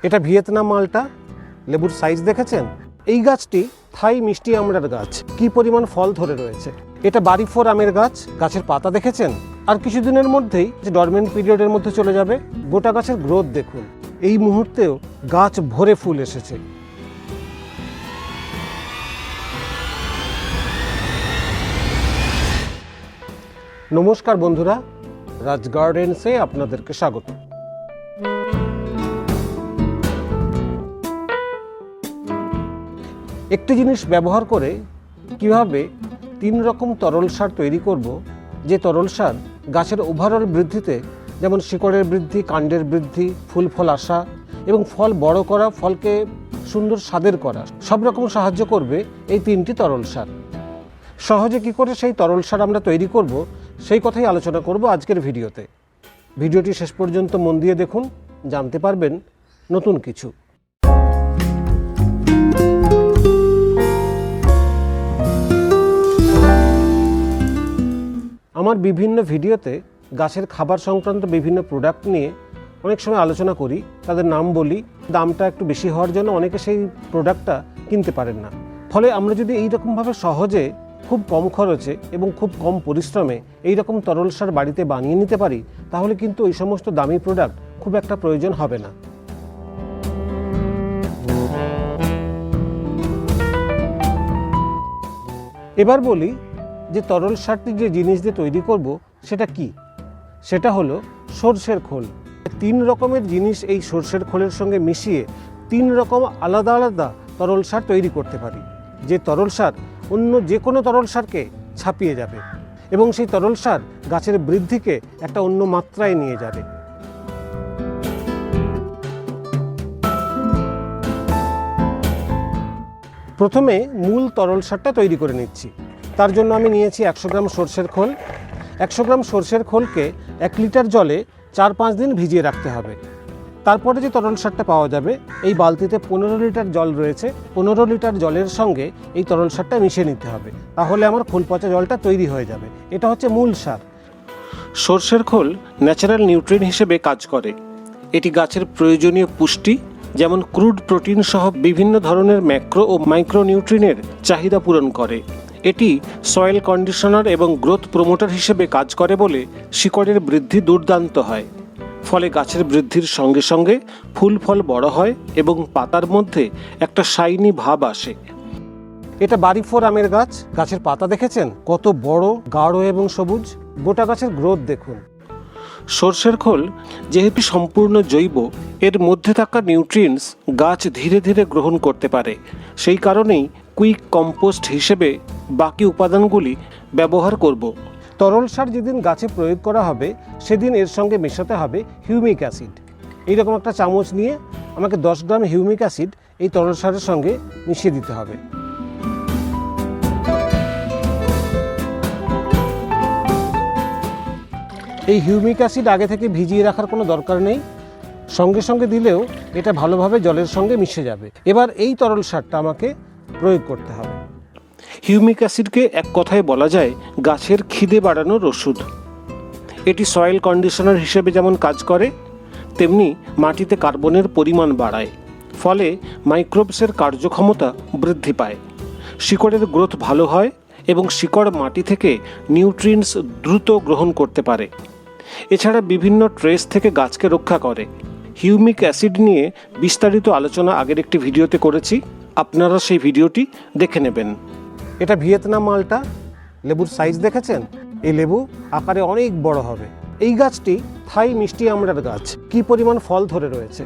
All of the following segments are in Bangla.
এটা ভিয়েতনাম মালটা। লেবুর সাইজ দেখেছেন? এই গাছটি থাই মিষ্টি আমড়ার গাছ। কি পরিমাণ ফল ধরে রয়েছে। এটা বাড়িফোর আমের গাছ। গাছের পাতা দেখেছেন? আর কিছুদিনের মধ্যেই ডরমেন্ট পিরিয়ডের মধ্যে চলে যাবে। গোটা গাছের গ্রোথ দেখুন। এই মুহূর্তেও গাছ ভরে ফুল এসেছে। নমস্কার বন্ধুরা, রাজ গার্ডেন্সে আপনাদেরকে স্বাগত। একটি জিনিস ব্যবহার করে কিভাবে 3 রকম তরল সার তৈরি করব, যে তরল সার গাছের ওভারঅল বৃদ্ধিতে, যেমন শিকড়ের বৃদ্ধি, কাণ্ডের বৃদ্ধি, ফুল ফল আসা এবং ফল বড় করা, ফলকে সুন্দর স্বাদের করা, সব রকম সাহায্য করবে এই 3টি তরল সার। সহজে কি করে সেই তরল সার আমরা তৈরি করব, সেই কথাই আলোচনা করব আজকের ভিডিওতে। ভিডিওটি শেষ পর্যন্ত মন দিয়ে দেখুন, জানতে পারবেন নতুন কিছু। আমার বিভিন্ন ভিডিওতে গাছের খাবার সংক্রান্ত বিভিন্ন প্রোডাক্ট নিয়ে অনেক সময় আলোচনা করি, তাদের নাম বলি। দামটা একটু বেশি হওয়ার জন্য অনেকে সেই প্রোডাক্টটা কিনতে পারেন না। ফলে আমরা যদি এইরকমভাবে সহজে, খুব কম খরচে এবং খুব কম পরিশ্রমে এই রকম তরল সার বাড়িতে বানিয়ে নিতে পারি, তাহলে কিন্তু এই সমস্ত দামি প্রোডাক্ট খুব একটা প্রয়োজন হবে না। এবার বলি যে তরল সারটি যে জিনিস দিয়ে তৈরি করব সেটা কি। সেটা হলো সরষের খোল। 3 রকমের জিনিস এই সরষের খোলের সঙ্গে মিশিয়ে 3 রকম আলাদা আলাদা তরল সার তৈরি করতে পারি, যে তরল সার অন্য যে কোনো তরল সারকে ছাপিয়ে যাবে এবং সেই তরল সার গাছের বৃদ্ধিকে একটা অন্য মাত্রায় নিয়ে যাবে। প্রথমে মূল তরল সারটা তৈরি করে নিচ্ছি। তার জন্য আমি নিয়েছি 100 গ্রাম সরষের খোল। 100 গ্রাম সরষের খোলকে 1 লিটার জলে 4-5 দিন ভিজিয়ে রাখতে হবে। তারপরে যে তরল সারটা পাওয়া যাবে, এই বালতিতে 15 লিটার জল রয়েছে। 15 লিটার জলের সঙ্গে এই তরল সারটা মিশিয়ে নিতে হবে, তাহলে আমার খোল পচা জলটা তৈরি হয়ে যাবে। এটা হচ্ছে মূল সার। সরষের খোল ন্যাচারাল নিউট্রিয়েন্ট হিসেবে কাজ করে। এটি গাছের প্রয়োজনীয় পুষ্টি, যেমন ক্রুড প্রোটিন সহ বিভিন্ন ধরনের ম্যাক্রো ও মাইক্রো নিউট্রিয়েন্টের চাহিদা পূরণ করে। এটি সয়েল কন্ডিশনার এবং গ্রোথ প্রমোটার হিসেবে কাজ করে বলে শিকড়ের বৃদ্ধি দুর্দান্ত হয়। ফলে গাছের বৃদ্ধির সঙ্গে সঙ্গে ফুল ফল বড় হয় এবং পাতার মধ্যে একটা শাইনি ভাব আসে। এটা বাড়িফোর আমের গাছ। গাছের পাতা দেখেছেন কত বড়, গাঢ় এবং সবুজ। গোটা গাছের গ্রোথ দেখুন। সরষের খোল যেহেতু সম্পূর্ণ জৈব, এর মধ্যে থাকা নিউট্রিয়েন্টস গাছ ধীরে ধীরে গ্রহণ করতে পারে। সেই কারণেই কুইক কম্পোস্ট হিসেবে বাকি উপাদানগুলি ব্যবহার করব। তরল সার যেদিন গাছে প্রয়োগ করা হবে, সেদিন এর সঙ্গে মেশাতে হবে হিউমিক অ্যাসিড। এইরকম একটা চামচ নিয়ে আমাকে 10 গ্রাম হিউমিক অ্যাসিড এই তরল সারের সঙ্গে মিশিয়ে দিতে হবে। এই হিউমিক অ্যাসিড আগে থেকে ভিজিয়ে রাখার কোনো দরকার নেই, সঙ্গে সঙ্গে দিলেও এটা ভালোভাবে জলের সঙ্গে মিশে যাবে। এবার এই তরল সারটা আমাকে প্রয়োগ করতে হবে। হিউমিক অ্যাসিডকে এক কথায় বলা যায় গাছের খিদে বাড়ানোর ওষুধ। এটি সয়েল কন্ডিশনার হিসেবে যেমন কাজ করে, তেমনি মাটিতে কার্বনের পরিমাণ বাড়ায়। ফলে মাইক্রোবসের কার্যক্ষমতা বৃদ্ধি পায়, শিকড়ের গ্রোথ ভালো হয় এবং শিকড় মাটি থেকে নিউট্রিয়েন্টস দ্রুত গ্রহণ করতে পারে। এছাড়া বিভিন্ন ট্রেস থেকে গাছকে রক্ষা করে। হিউমিক অ্যাসিড নিয়ে বিস্তারিত আলোচনা আগের একটি ভিডিওতে করেছি, আপনারা সেই ভিডিওটি দেখে নেবেন। এটা ভিয়েতনাম মালটা। লেবুর সাইজ দেখেছেন? এই লেবু আকারে অনেক বড় হবে। এই গাছটি থাই মিষ্টি আমড়ার গাছ। কি পরিমাণ ফল ধরে রয়েছে।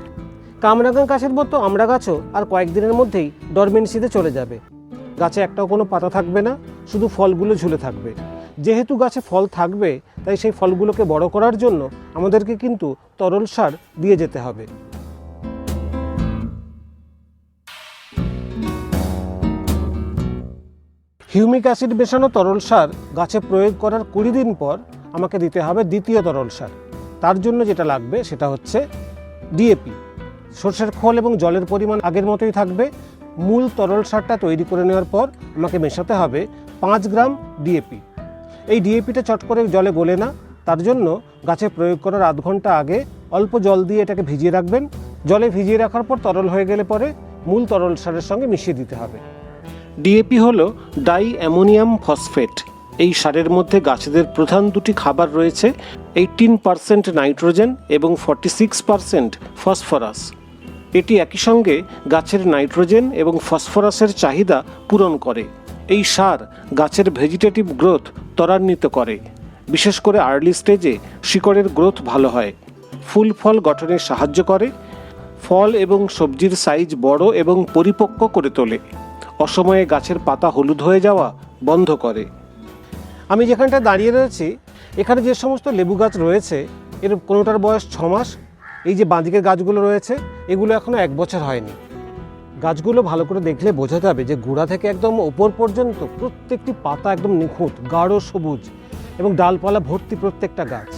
কামরাঙা গাছের মতো আমড়া গাছও আর কয়েকদিনের মধ্যেই ডরমেন্সিতে চলে যাবে। গাছে একটাও কোনো পাতা থাকবে না, শুধু ফলগুলো ঝুলে থাকবে। যেহেতু গাছে ফল থাকবে, তাই সেই ফলগুলোকে বড় করার জন্য আমাদেরকে কিন্তু তরল সার দিয়ে যেতে হবে। হিউমিক অ্যাসিড মেশানো তরল সার গাছে প্রয়োগ করার 20 দিন পর আমাকে দিতে হবে দ্বিতীয় তরল সার। তার জন্য যেটা লাগবে সেটা হচ্ছে ডিএপি। সরষের খোল এবং জলের পরিমাণ আগের মতোই থাকবে। মূল তরল সারটা তৈরি করে নেওয়ার পর আমাকে মেশাতে হবে 5 গ্রাম ডিএপি। এই ডিএপিটা চট করে জলে গলে না, তার জন্য গাছে প্রয়োগ করার আধ ঘন্টা আগে অল্প জল দিয়ে এটাকে ভিজিয়ে রাখবেন। জলে ভিজিয়ে রাখার পর তরল হয়ে গেলে পরে মূল তরল সারের সঙ্গে মিশিয়ে দিতে হবে। ডিএপি হলো ডাই অ্যামোনিয়াম ফসফেট। এই সারের মধ্যে গাছেদের প্রধান দুটি খাবার রয়েছে, 18% নাইট্রোজেন এবং 46% ফসফরাস। এটি একই সঙ্গে গাছের নাইট্রোজেন এবং ফসফরাসের চাহিদা পূরণ করে। এই সার গাছের ভেজিটেটিভ গ্রোথ ত্বরান্বিত করে, বিশেষ করে আর্লি স্টেজে শিকড়ের গ্রোথ ভালো হয়, ফুল ফল গঠনে সাহায্য করে, ফল এবং সবজির সাইজ বড় এবং পরিপক্ক করে তোলে, অসময়ে গাছের পাতা হলুদ হয়ে যাওয়া বন্ধ করে। আমি যেখানটা দাঁড়িয়ে রয়েছি এখানে যে সমস্ত লেবু গাছ রয়েছে এর কোনোটার বয়স 6 মাস। এই যে বাঁদিকের গাছগুলো রয়েছে এগুলো এখনও 1 বছর হয়নি। গাছগুলো ভালো করে দেখলে বোঝা যাবে যে গোড়া থেকে একদম ওপর পর্যন্ত প্রত্যেকটি পাতা একদম নিখুঁত গাঢ় সবুজ এবং ডালপালা ভর্তি প্রত্যেকটা গাছ।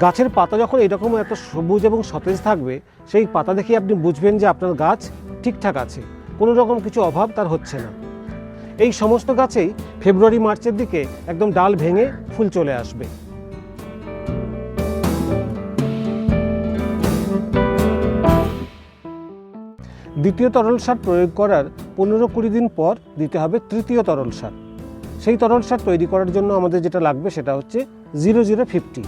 গাছের পাতা যখন এরকম এত সবুজ এবং সতেজ থাকবে সেই পাতা দেখে আপনি বুঝবেন যে আপনার গাছ ঠিকঠাক আছে, কোনো রকম কিছু অভাব তার হচ্ছে না। এই সমস্ত গাছেই ফেব্রুয়ারি মার্চের দিকে একদম ডাল ভেঙে ফুল চলে আসবে। দ্বিতীয় তরল সার প্রয়োগ করার 15-20 দিন পর দিতে হবে তৃতীয় তরল সার। সেই তরল সার তৈরি করার জন্য আমাদের যেটা লাগবে সেটা হচ্ছে 0050।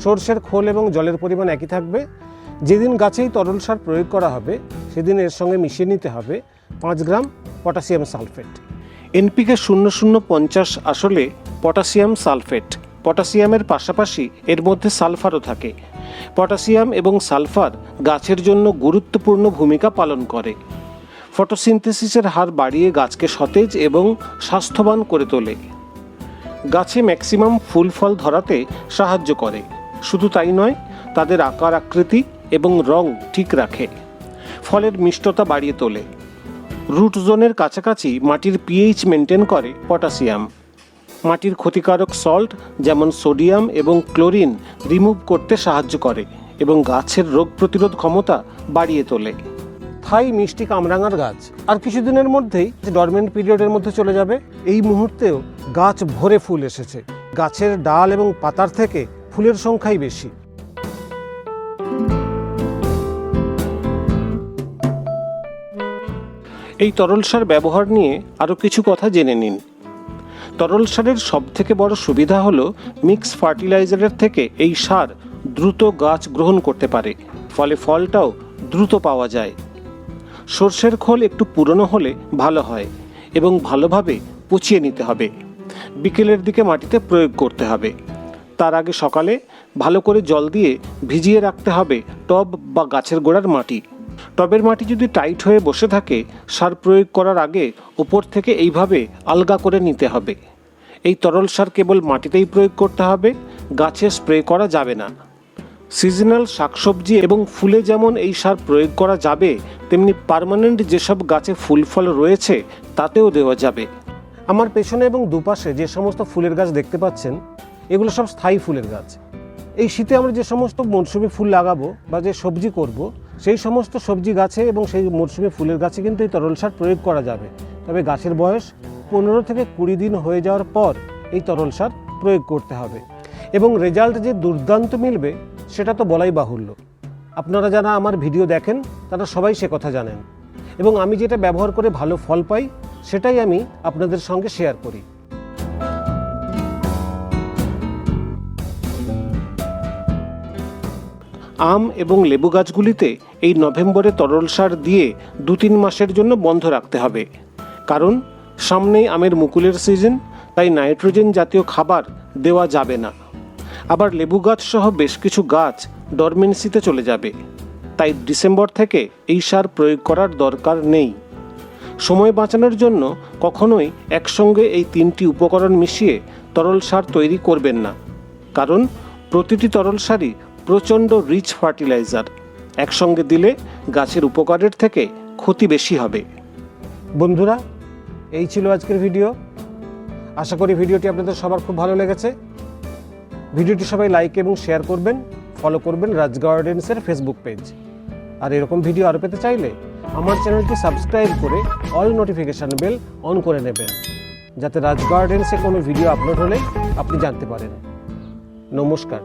সর্ষের খোল এবং জলের পরিমাণ একই থাকবে। যেদিন গাছেই তরল সার প্রয়োগ করা হবে সেদিন এর সঙ্গে মিশিয়ে নিতে হবে 5 গ্রাম পটাশিয়াম সালফেট। এনপিকে 0050 আসলে পটাশিয়াম সালফেট। পটাশিয়ামের পাশাপাশি এর মধ্যে সালফারও থাকে। পটাশিয়াম এবং সালফার গাছের জন্য গুরুত্বপূর্ণ ভূমিকা পালন করে। ফটোসিনথেসিসের হার বাড়িয়ে গাছকে সতেজ এবং স্বাস্থ্যবান করে তোলে। গাছে ম্যাক্সিমাম ফুল ফল ধরাতে সাহায্য করে। শুধু তাই নয়, তাদের আকার আকৃতি এবং রং ঠিক রাখে। ফলের মিষ্টতা বাড়িয়ে তোলে। রুট জোনের কাছাকাছি মাটির পিএইচ মেনটেন করে পটাশিয়াম। মাটির ক্ষতিকারক সল্ট যেমন সোডিয়াম এবং ক্লোরিন রিমুভ করতে সাহায্য করে এবং গাছের রোগ প্রতিরোধ ক্ষমতা বাড়িয়ে তোলে। থাই মিষ্টি কামরাঙার গাছ আর কিছুদিনের মধ্যেই ডরমেন্ট পিরিয়ডের মধ্যে চলে যাবে। এই মুহূর্তেও গাছ ভরে ফুল এসেছে। গাছের ডাল এবং পাতার থেকে ফুলের সংখ্যাই বেশি। এই তরল সার ব্যবহার নিয়ে আরও কিছু কথা জেনে নিন। তরল সারের সবথেকে বড় সুবিধা হলো মিক্স ফার্টিলাইজারের থেকে এই সার দ্রুত গাছ গ্রহণ করতে পারে, ফলে ফলটাও দ্রুত পাওয়া যায়। সর্ষের খোল একটু পুরনো হলে ভালো হয় এবং ভালোভাবে পচিয়ে নিতে হবে। বিকেলের দিকে মাটিতে প্রয়োগ করতে হবে। তার আগে সকালে ভালো করে জল দিয়ে ভিজিয়ে রাখতে হবে টব বা গাছের গোড়ার মাটি। টবের মাটি যদি টাইট হয়ে বসে থাকে সার প্রয়োগ করার আগে উপর থেকে এইভাবে আলগা করে নিতে হবে। এই তরল সার কেবল মাটিতেই প্রয়োগ করতে হবে, গাছে স্প্রে করা যাবে না। সিজনাল শাকসবজি এবং ফুলে যেমন এই সার প্রয়োগ করা যাবে তেমনি পার্মানেন্ট যেসব গাছে ফুল ফল রয়েছে তাতেও দেওয়া যাবে। আমার পেছনে এবং দুপাশে যে সমস্ত ফুলের গাছ দেখতে পাচ্ছেন এগুলো সব স্থায়ী ফুলের গাছ। এই শীতে আমরা যে সমস্ত মরশুমি ফুল লাগাবো বা যে সবজি করব সেই সমস্ত সবজি গাছে এবং সেই মরশুমি ফুলের গাছে কিন্তু এই তরল সার প্রয়োগ করা যাবে। তবে গাছের বয়স 15 থেকে 20 দিন হয়ে যাওয়ার পর এই তরল সার প্রয়োগ করতে হবে এবং রেজাল্ট যে দুর্দান্ত মিলবে সেটা তো বলাই বাহুল্য। আপনারা যারা আমার ভিডিও দেখেন তারা সবাই সে কথা জানেন এবং আমি যেটা ব্যবহার করে ভালো ফল পাই সেটাই আমি আপনাদের সঙ্গে শেয়ার করি। আম এবং লেবু গাছগুলিতে এই নভেম্বরে তরল সার দিয়ে 2-3 মাসের জন্য বন্ধ রাখতে হবে, কারণ সামনেই আমের মুকুলের সিজন, তাই নাইট্রোজেন জাতীয় খাবার দেওয়া যাবে না। আবার লেবু গাছ সহ বেশ কিছু গাছ ডরমেন্সিতে চলে যাবে, তাই ডিসেম্বর থেকে এই সার প্রয়োগ করার দরকার নেই। সময় বাঁচানোর জন্য কখনোই একসঙ্গে এই 3টি উপকরণ মিশিয়ে তরল সার তৈরি করবেন না, কারণ প্রতিটি তরল সারই প্রচণ্ড রিচ ফার্টিলাইজার। একসঙ্গে দিলে গাছের উপকারের থেকে ক্ষতি বেশি হবে। বন্ধুরা, এই ছিল আজকের ভিডিও। আশা করি ভিডিওটি আপনাদের সবার খুব ভালো লেগেছে। ভিডিওটি সবাই লাইক এবং শেয়ার করবেন, ফলো করবেন রাজ গার্ডেন্সের ফেসবুক পেজ। আর এরকম ভিডিও আরও পেতে চাইলে আমার চ্যানেলটি সাবস্ক্রাইব করে অল নোটিফিকেশান বেল অন করে নেবেন, যাতে রাজ গার্ডেন্সে কোনো ভিডিও আপলোড হলে আপনি জানতে পারেন। নমস্কার।